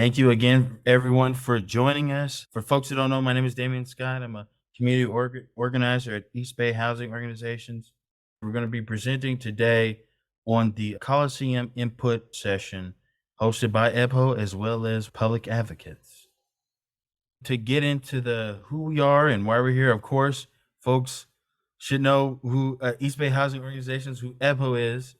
Thank you again, everyone, for joining us. For folks who don't know, my name is Damion Scott. I'm a community organizer at East Bay Housing Organizations. We're going to be presenting today on the Coliseum Input Session hosted by EBHO as well as public advocates. To get into the who we are and why we're here, of course, folks should know who East Bay Housing Organizations, who EBHO is.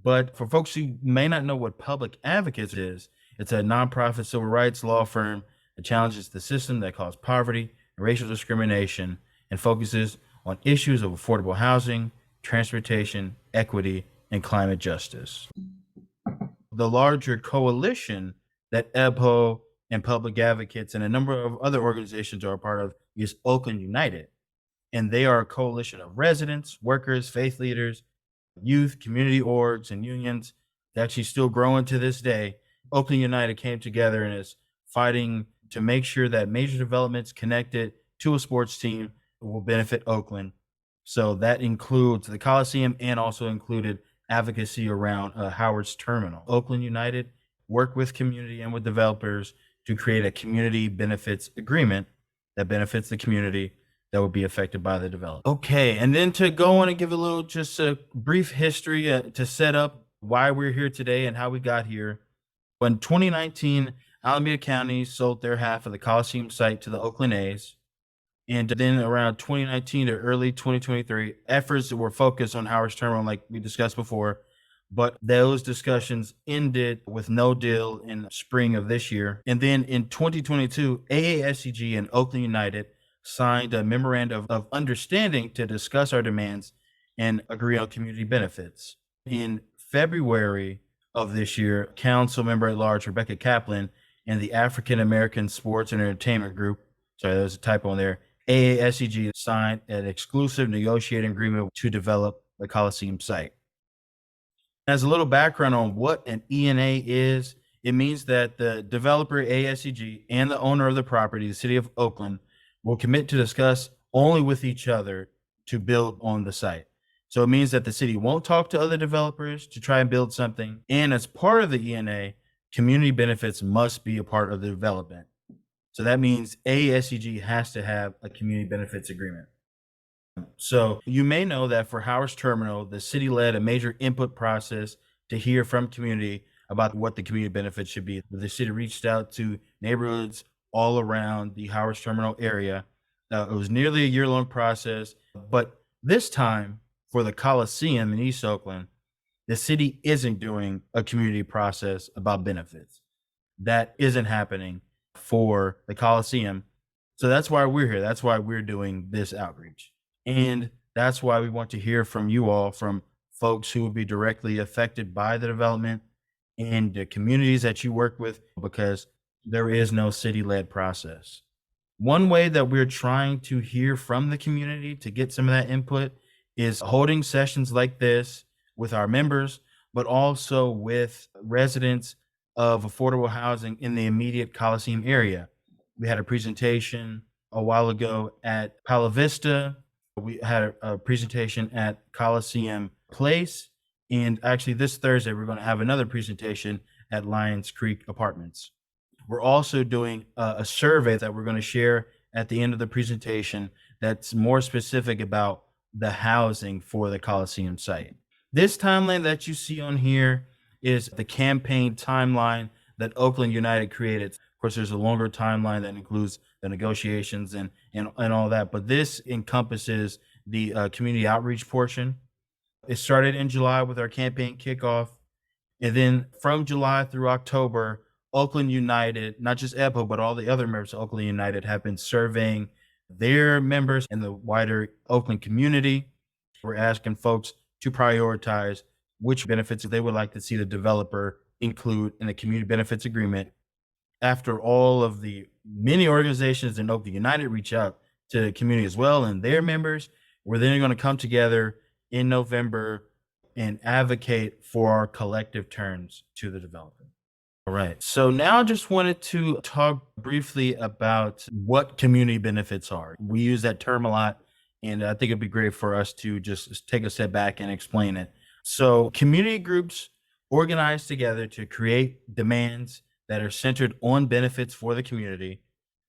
But for folks who may not know what public advocates is, it's a nonprofit civil rights law firm that challenges the system that caused poverty and racial discrimination and focuses on issues of affordable housing, transportation, equity, and climate justice. The larger coalition that EBHO and public advocates and a number of other organizations are a part of is Oakland United. And they are a coalition of residents, workers, faith leaders, youth, community orgs, and unions that actually still growing to this day. Oakland United came together and is fighting to make sure that major developments connected to a sports team will benefit Oakland. So that includes the Coliseum and also included advocacy around Howard's Terminal. Oakland United worked with community and with developers to create a community benefits agreement that benefits the community that would be affected by the development. Okay, and then to go on and give a little, just a brief history to set up why we're here today and how we got here. In 2019, Alameda County sold their half of the Coliseum site to the Oakland A's. And then around 2019 to early 2023, efforts were focused on Howard's Terminal, like we discussed before. But those discussions ended with no deal in spring of this year. And then in 2022, AASCG and Oakland United signed a memorandum of understanding to discuss our demands and agree on community benefits. In February of this year, council member at large Rebecca Kaplan and the African American Sports and Entertainment Group, sorry, there's a typo in there, AASCG signed an exclusive negotiating agreement to develop the Coliseum site. As a little background on what an ENA is, it means that the developer AASCG and the owner of the property, the City of Oakland, will commit to discuss only with each other to build on the site. So it means that the city won't talk to other developers to try and build something. And as part of the ENA, community benefits must be a part of the development. So that means AASCG has to have a community benefits agreement. So you may know that for Howard's Terminal, the city led a major input process to hear from community about what the community benefits should be. The city reached out to neighborhoods all around the Howard's Terminal area. It was nearly a year-long process, but this time for the Coliseum in East Oakland, the city isn't doing a community process about benefits. That isn't happening for the Coliseum. So that's why we're here. That's why we're doing this outreach. And that's why we want to hear from you all, from folks who will be directly affected by the development and the communities that you work with, because there is no city-led process. One way that we're trying to hear from the community to get some of that input is holding sessions like this with our members, but also with residents of affordable housing in the immediate Coliseum area. We had a presentation a while ago at Palo Vista. We had a presentation at Coliseum Place. And actually this Thursday, we're going to have another presentation at Lions Creek Apartments. We're also doing a survey that we're going to share at the end of the presentation that's more specific about the housing for the Coliseum site. This timeline that you see on here is the campaign timeline that Oakland United created. Of course, there's a longer timeline that includes the negotiations and all that, but this encompasses the community outreach portion. It started in July with our campaign kickoff, and then from July through October, Oakland United, not just EBHO, but all the other members of Oakland United have been surveying their members in the wider Oakland community. We're asking folks to prioritize which benefits they would like to see the developer include in the community benefits agreement. After all of the many organizations in Oakland United reach out to the community as well and their members, we're then going to come together in November and advocate for our collective terms to the developer. All right. So now I just wanted to talk briefly about what community benefits are. We use that term a lot, and I think it'd be great for us to just take a step back and explain it. So community groups organize together to create demands that are centered on benefits for the community.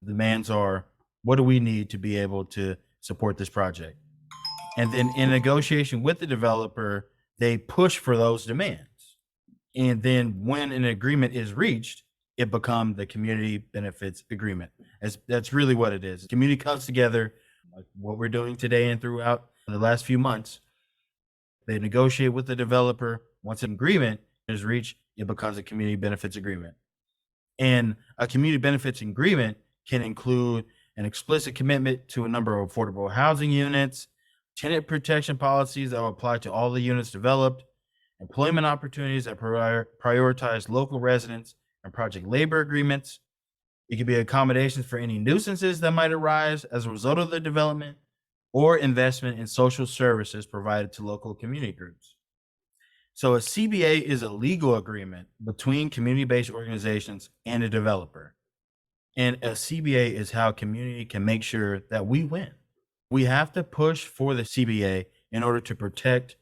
The demands are, what do we need to be able to support this project? And then in negotiation with the developer, they push for those demands. And then when an agreement is reached, it becomes the community benefits agreement. That's really what it is. The community comes together, like what we're doing today and throughout the last few months. They negotiate with the developer. Once an agreement is reached, it becomes a community benefits agreement. And a community benefits agreement can include an explicit commitment to a number of affordable housing units, tenant protection policies that will apply to all the units developed, employment opportunities that prioritize local residents, and project labor agreements. It could be accommodations for any nuisances that might arise as a result of the development, or investment in social services provided to local community groups. So a CBA is a legal agreement between community-based organizations and a developer. And a CBA is how community can make sure that we win. We have to push for the CBA in order to protect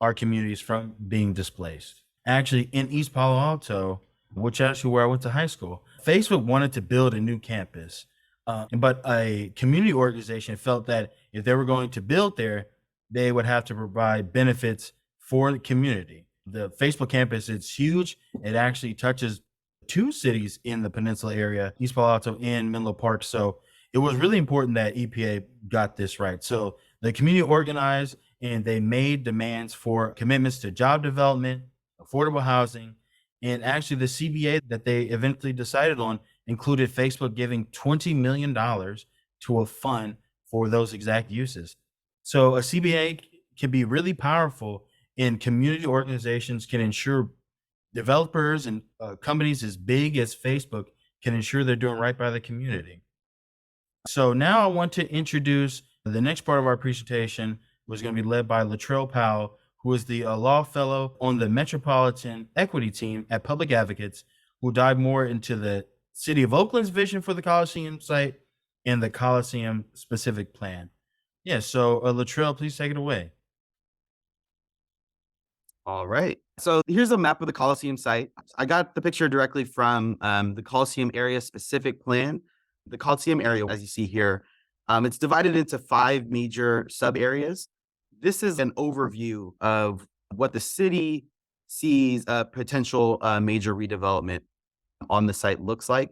our communities from being displaced. Actually, in East Palo Alto, which actually where I went to high school, Facebook wanted to build a new campus. But a community organization felt that if they were going to build there, they would have to provide benefits for the community. The Facebook campus, it's huge. It actually touches 2 cities in the peninsula area, East Palo Alto and Menlo Park. So it was really important that EPA got this right. So the community organized and they made demands for commitments to job development, affordable housing, and actually the CBA that they eventually decided on included Facebook giving $20 million to a fund for those exact uses. So a CBA can be really powerful, and community organizations can ensure developers and companies as big as Facebook can ensure they're doing right by the community. So now I want to introduce the next part of our presentation, was going to be led by Latrel Powell, who is the law fellow on the Metropolitan Equity Team at Public Advocates, who dive more into the City of Oakland's vision for the Coliseum site and the Coliseum specific plan. Yeah, so Latrel, please take it away. All right. So here's a map of the Coliseum site. I got the picture directly from the Coliseum area specific plan. The Coliseum area, as you see here, it's divided into 5 major sub areas. This is an overview of what the city sees a potential major redevelopment on the site looks like.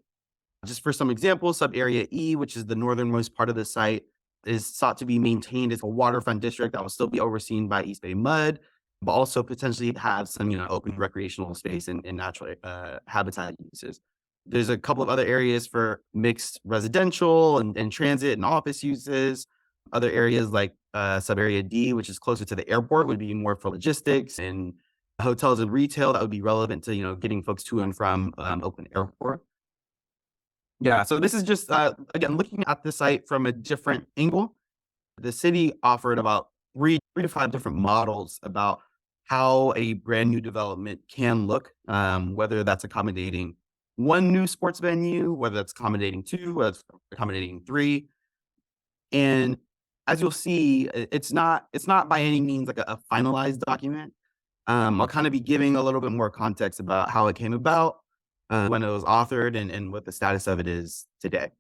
Just for some examples, sub area E, which is the northernmost part of the site, is sought to be maintained as a waterfront district that will still be overseen by East Bay Mud, but also potentially have some, open recreational space and natural habitat uses. There's a couple of other areas for mixed residential and transit and office uses. Other areas like sub area D, which is closer to the airport, would be more for logistics and hotels and retail that would be relevant to, getting folks to and from Oakland Airport. Yeah, so this is just, again, looking at the site from a different angle. The city offered about 3 to 5 different models about how a brand new development can look, whether that's accommodating 1 new sports venue, whether that's accommodating 2, whether it's accommodating 3. And as you'll see, it's not by any means like a finalized document. I'll kind of be giving a little bit more context about how it came about, when it was authored, and what the status of it is today.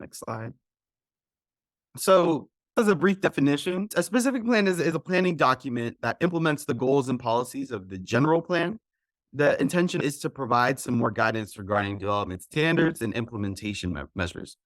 Next slide. So, as a brief definition, a specific plan is a planning document that implements the goals and policies of the general plan. The intention is to provide some more guidance regarding development standards and implementation measures.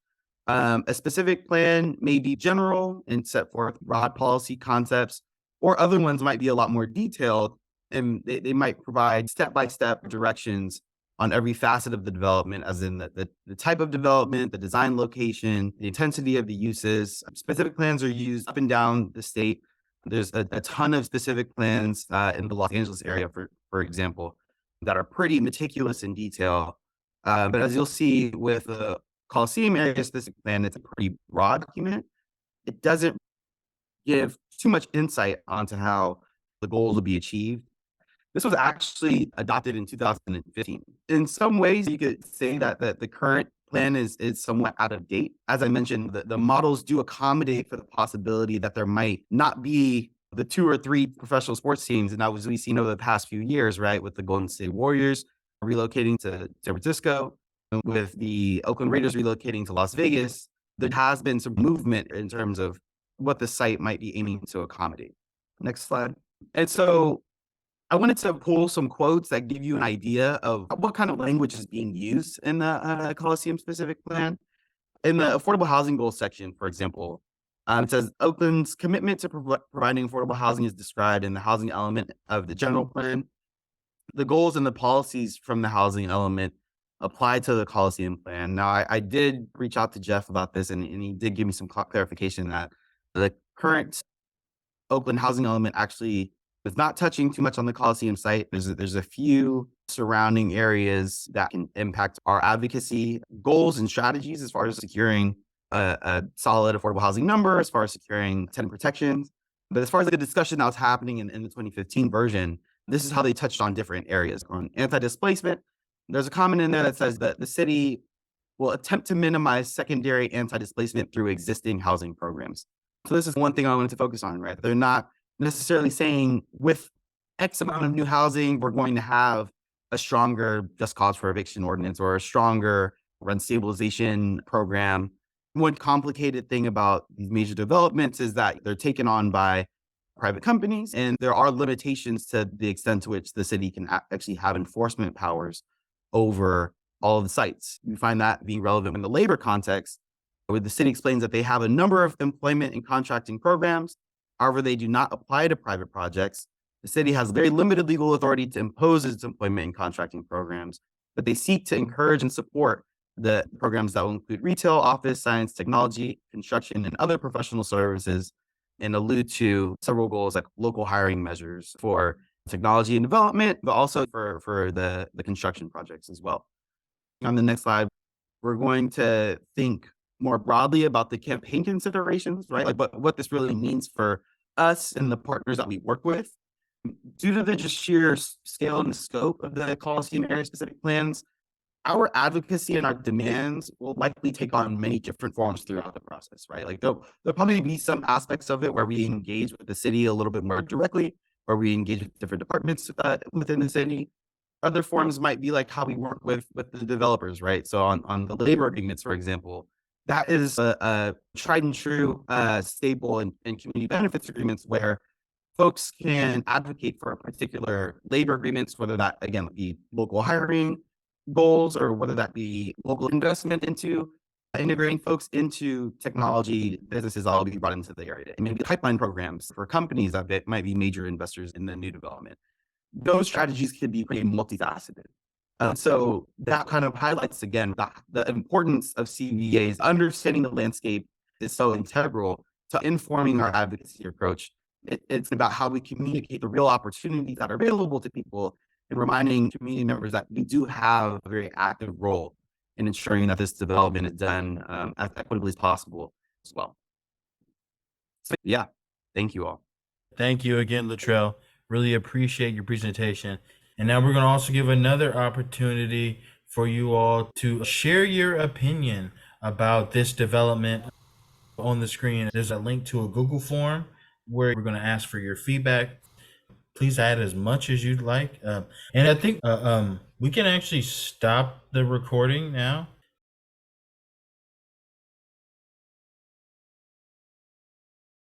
A specific plan may be general and set forth broad policy concepts, or other ones might be a lot more detailed, and they might provide step-by-step directions on every facet of the development, as in the type of development, the design location, the intensity of the uses. Specific plans are used up and down the state. There's a ton of specific plans in the Los Angeles area, for example, that are pretty meticulous in detail. But as you'll see with the Coliseum area specific plan, it's a pretty broad document. It doesn't give too much insight onto how the goals will be achieved. This was actually adopted in 2015. In some ways, you could say that the current plan is somewhat out of date. As I mentioned, the models do accommodate for the possibility that there might not be the 2 or 3 professional sports teams, and that was we've seen over the past few years, right, with the Golden State Warriors relocating to San Francisco, and with the Oakland Raiders relocating to Las Vegas, there has been some movement in terms of what the site might be aiming to accommodate. Next slide. And so I wanted to pull some quotes that give you an idea of what kind of language is being used in the Coliseum specific plan. In the affordable housing goals section, for example, it says Oakland's commitment to providing affordable housing is described in the housing element of the general plan. The goals and the policies from the housing element apply to the Coliseum plan. Now, I did reach out to Jeff about this, and he did give me some clarification that the current Oakland housing element actually is not touching too much on the Coliseum site. There's a few surrounding areas that can impact our advocacy goals and strategies as far as securing a solid affordable housing number, as far as securing tenant protections. But as far as like the discussion that was happening in the 2015 version, this is how they touched on different areas. On anti-displacement, there's a comment in there that says that the city will attempt to minimize secondary anti-displacement through existing housing programs. So this is one thing I wanted to focus on, right? They're not necessarily saying with X amount of new housing, we're going to have a stronger just cause for eviction ordinance or a stronger rent stabilization program. One complicated thing about these major developments is that they're taken on by private companies, and there are limitations to the extent to which the city can actually have enforcement powers over all of the sites. We find that being relevant in the labor context, where the city explains that they have a number of employment and contracting programs. However, they do not apply to private projects. The city has very limited legal authority to impose its employment and contracting programs, but they seek to encourage and support the programs that will include retail, office, science, technology, construction, and other professional services, and allude to several goals like local hiring measures for technology and development, but also for the construction projects as well. On the next slide, we're going to think more broadly about the campaign considerations, right? Like what this really means for us and the partners that we work with. Due to the just sheer scale and scope of the Coliseum area specific plans, our advocacy and our demands will likely take on many different forms throughout the process, right? Like there'll probably be some aspects of it where we engage with the city a little bit more directly, where we engage with different departments within the city. Other forms might be like how we work with the developers, right? So on the labor agreements, for example, that is a tried and true staple in community benefits agreements where folks can advocate for a particular labor agreements, whether that again be local hiring goals or whether that be local investment into integrating folks into technology businesses that will be brought into the area. And maybe pipeline programs for companies that might be major investors in the new development. Those strategies can be pretty multifaceted. So that kind of highlights again the importance of CVAs. Understanding the landscape is so integral to informing our advocacy approach. It's about how we communicate the real opportunities that are available to people and reminding community members that we do have a very active role in ensuring that this development is done as equitably as possible as well. So yeah, thank you all. Thank you again, Latrel. Really appreciate your presentation. And now we're going to also give another opportunity for you all to share your opinion about this development. On the screen, there's a link to a Google form where we're going to ask for your feedback. Please add as much as you'd like. And I think we can actually stop the recording now.